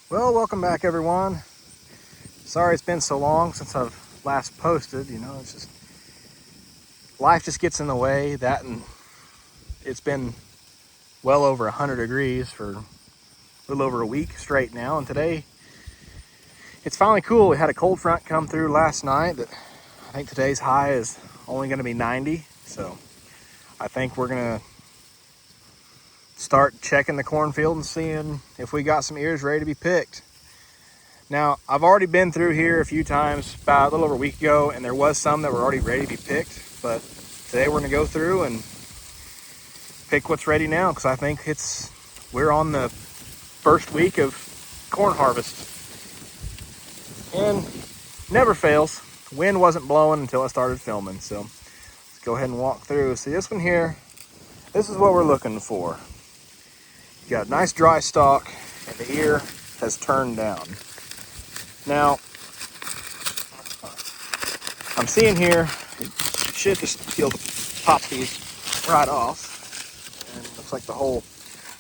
Well, welcome back everyone. Sorry it's been so long since I've last posted. It's just life just gets in the way. That and it's been well over 100 degrees for a little over a week straight now, and today it's finally cool. We had a cold front come through last night that I think today's high is only going to be 90, so I think we're going to start checking the cornfield and seeing if we got some ears ready to be picked. Now, I've already been through here a few times about a little over a week ago, and there was some that were already ready to be picked, but today we're going to go through and pick what's ready now, because I think we're on the first week of corn harvest. And never fails, wind wasn't blowing until I started filming, so let's go ahead and walk through. See, this one here, this is what we're looking for. You got a nice dry stalk, and the ear has turned down. Now, I'm seeing here, it should just be able to pop these right off. And it looks like the whole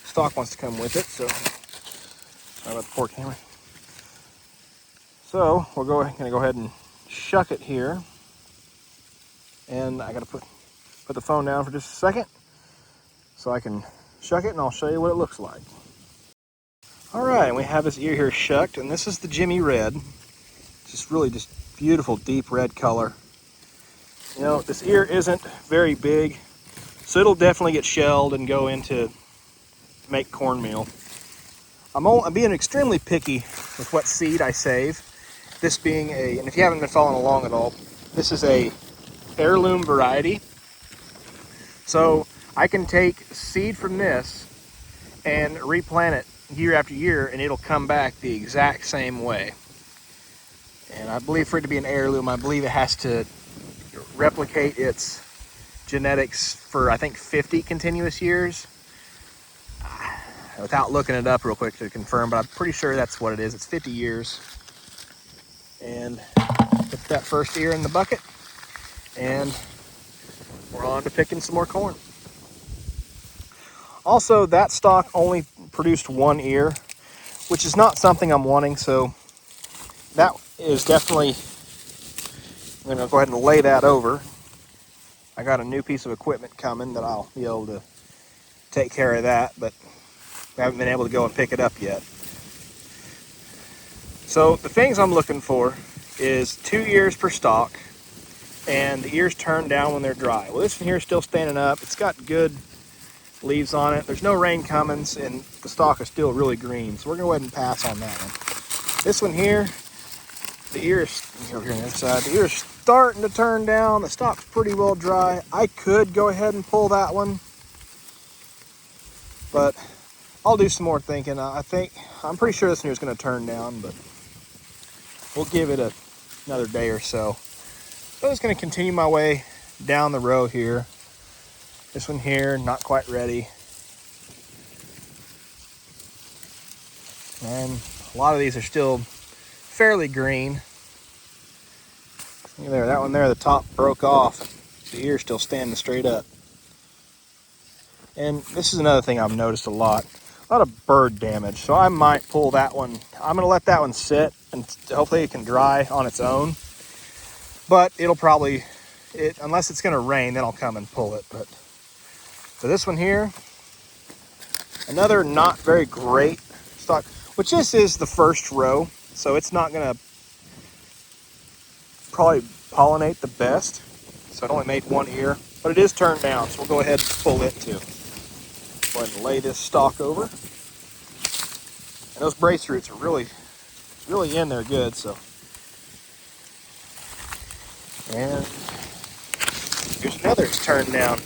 stalk wants to come with it, so sorry about the poor camera. So we're going to go ahead and shuck it here. And I got to put the phone down for just a second so I can shuck it, and I'll show you what it looks like. All right, and we have this ear here shucked, and this is the Jimmy Red. It's just beautiful deep red color. This ear isn't very big, so it'll definitely get shelled and go into make cornmeal. I'm being extremely picky with what seed I save. This being and if you haven't been following along at all, this is a heirloom variety. So I can take seed from this and replant it year after year, and it'll come back the exact same way. And I believe for it to be an heirloom, I believe it has to replicate its genetics for, I think, 50 continuous years. Without looking it up real quick to confirm, but I'm pretty sure that's what it is. It's 50 years. And put that first ear in the bucket, and we're on to picking some more corn. Also, that stalk only produced one ear, which is not something I'm wanting, so that is definitely, I'm going to go ahead and lay that over. I got a new piece of equipment coming that I'll be able to take care of that, but I haven't been able to go and pick it up yet. So the things I'm looking for is 2 ears per stalk, and the ears turn down when they're dry. Well, this one here is still standing up. It's got good leaves on it. There's no rain coming, and the stalk is still really green, so we're going to go ahead and pass on that one. This one here, the ear is over here on the other side. The ear is starting to turn down. The stalk's pretty well dry. I could go ahead and pull that one, but I'll do some more thinking. I'm pretty sure this one is going to turn down, but we'll give it another day or so. So I'm just going to continue my way down the row here. This one here, not quite ready. And a lot of these are still fairly green. Look there, that one there, the top broke off. The ear's still standing straight up. And this is another thing I've noticed a lot of bird damage. So I might pull that one. I'm gonna let that one sit, and hopefully it can dry on its own. But it'll probably, unless it's gonna rain, then I'll come and pull it. But for this one here, another not very great stalk, which this is the first row, so it's not gonna probably pollinate the best. So it only made one ear, but it is turned down, so we'll go ahead and pull it too. Go ahead and lay this stalk over. And those brace roots are really in there good, so. And here's another that's turned down.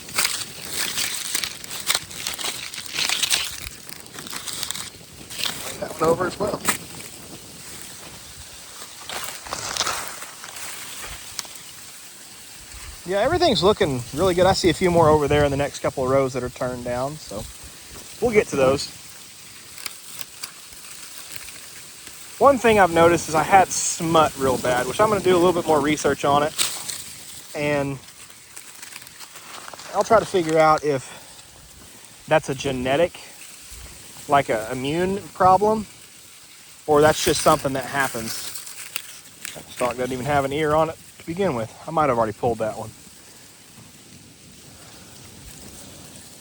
Lay that one over as well. Yeah, everything's looking really good. I see a few more over there in the next couple of rows that are turned down, so we'll get to those. One thing I've noticed is I had smut real bad, which I'm going to do a little bit more research on it, and I'll try to figure out if that's a genetic, like a immune problem, or that's just something that happens. That stalk doesn't even have an ear on it to begin with. I might have already pulled that one.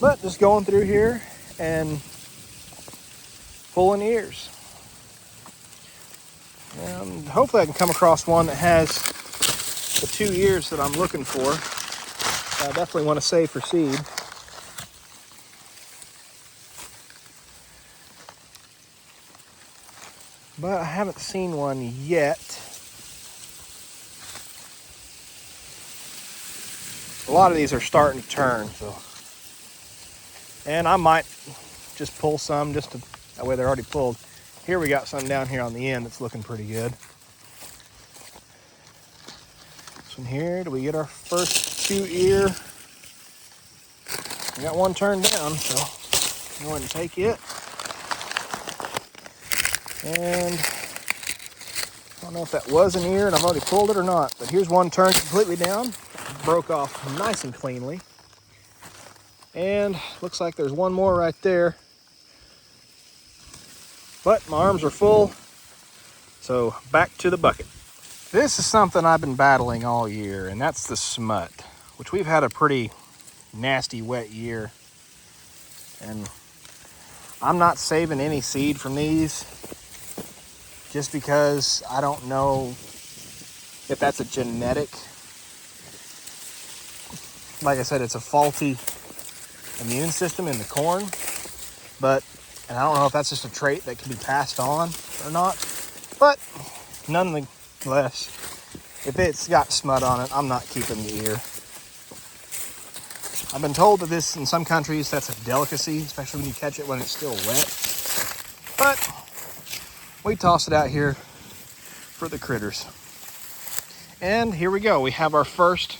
But just going through here and pulling ears. And hopefully I can come across one that has the 2 ears that I'm looking for. I definitely want to save for seed. But I haven't seen one yet. A lot of these are starting to turn, so. And I might just pull some just to, that way they're already pulled. Here we got some down here on the end that's looking pretty good. This one here, do we get our first 2 ear? We got one turned down, so go ahead and take it. And I don't know if that was an ear and I've already pulled it or not, but here's one turned completely down. Broke off nice and cleanly. And looks like there's one more right there. But my arms are full, so back to the bucket. This is something I've been battling all year, and that's the smut, which we've had a pretty nasty wet year. And I'm not saving any seed from these just because I don't know if that's a genetic, like I said, it's a faulty immune system in the corn, and I don't know if that's just a trait that can be passed on or not, but nonetheless, if it's got smut on it, I'm not keeping the ear. I've been told that this, in some countries, that's a delicacy, especially when you catch it when it's still wet, but we toss it out here for the critters. And here we go. We have our first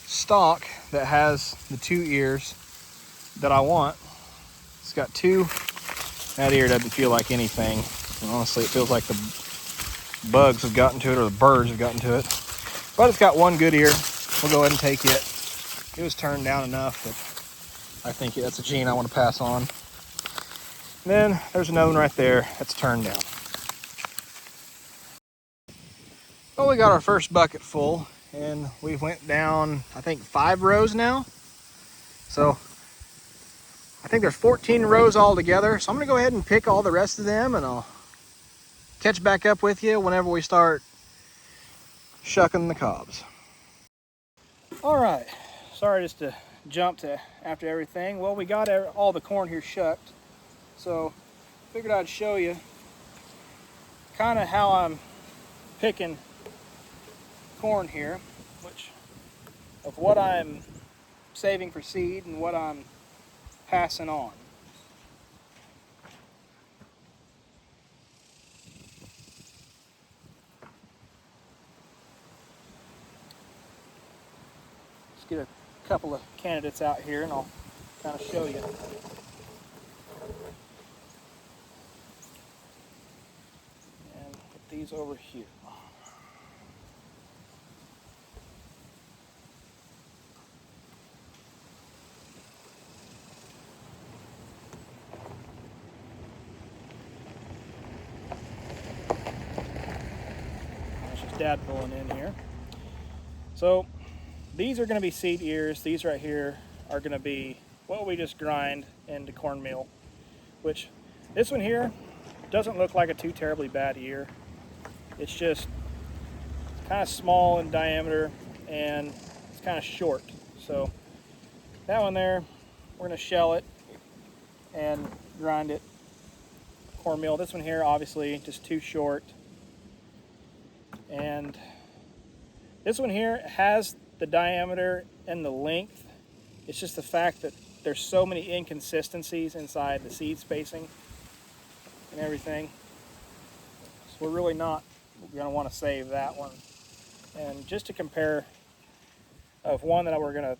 stalk that has the 2 ears that I want. It's got 2. That ear doesn't feel like anything. And honestly, it feels like the bugs have gotten to it or the birds have gotten to it. But it's got 1 good ear. We'll go ahead and take it. It was turned down enough that I think that's a gene I want to pass on. And then there's another one right there that's turned down. Well, we got our first bucket full, and we went down, I think, 5 rows now. So I think there's 14 rows all together. So I'm gonna go ahead and pick all the rest of them, and I'll catch back up with you whenever we start shucking the cobs. All right, sorry just to jump to after everything. Well, we got all the corn here shucked, so figured I'd show you kind of how I'm picking corn here, which of what I'm saving for seed and what I'm passing on. Let's get a couple of candidates out here and I'll kind of show you. And put these over here. That's just Dad pulling in here. So these are going to be seed ears. These right here are going to be what we just grind into cornmeal, which this one here doesn't look like a too terribly bad ear. It's just kind of small in diameter and it's kind of short. So that one there, we're going to shell it and grind it cornmeal. This one here, obviously, just too short. And this one here has the diameter and the length. It's just the fact that there's so many inconsistencies inside the seed spacing and everything. So we're really not going to want to save that one. And just to compare of one that we're going to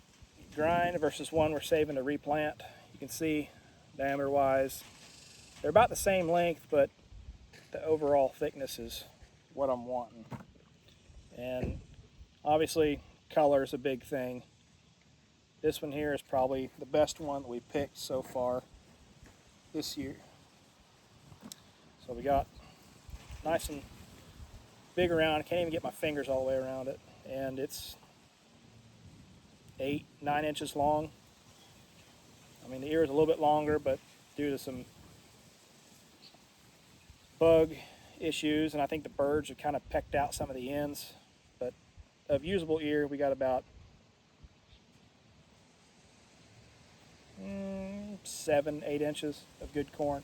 grind versus one we're saving to replant, you can see diameter wise, they're about the same length, but the overall thickness is what I'm wanting. And obviously color is a big thing. This one here is probably the best one that we picked so far this year. So we got nice and big around. I can't even get my fingers all the way around it. And it's 8-9 inches long. I mean, the ear is a little bit longer, but due to some bug issues, and I think the birds have kind of pecked out some of the ends. But of usable ear, we got about 7-8 inches of good corn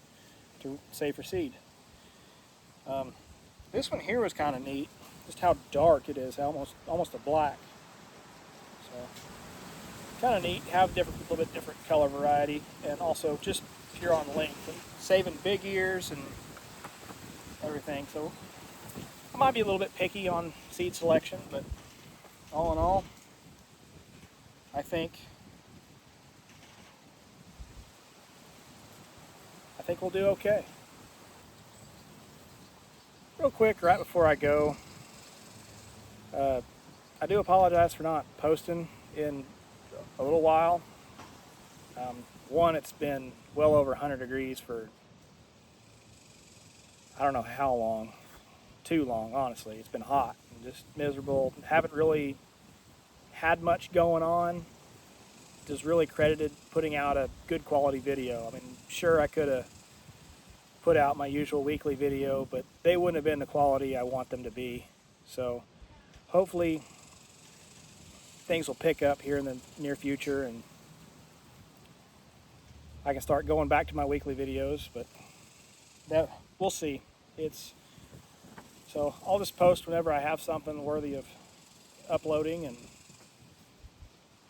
to save for seed. This one here was kind of neat, just how dark it is, almost a black. So kind of neat, have a little bit different color variety, and also just pure on length, and saving big ears and everything. So I might be a little bit picky on seed selection, but all in all, I think we'll do okay. Real quick, right before I go, I do apologize for not posting in a little while. One, it's been well over 100 degrees for I don't know how long. Too long, honestly. It's been hot and just miserable. Haven't really had much going on. Just really credited putting out a good quality video. I mean, sure, I could have put out my usual weekly video, but they wouldn't have been the quality I want them to be. So hopefully things will pick up here in the near future and I can start going back to my weekly videos, but we'll see. So I'll just post whenever I have something worthy of uploading, and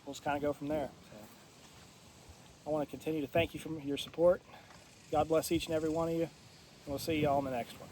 we'll just kind of go from there. So I want to continue to thank you for your support. God bless each and every one of you, and we'll see you all in the next one.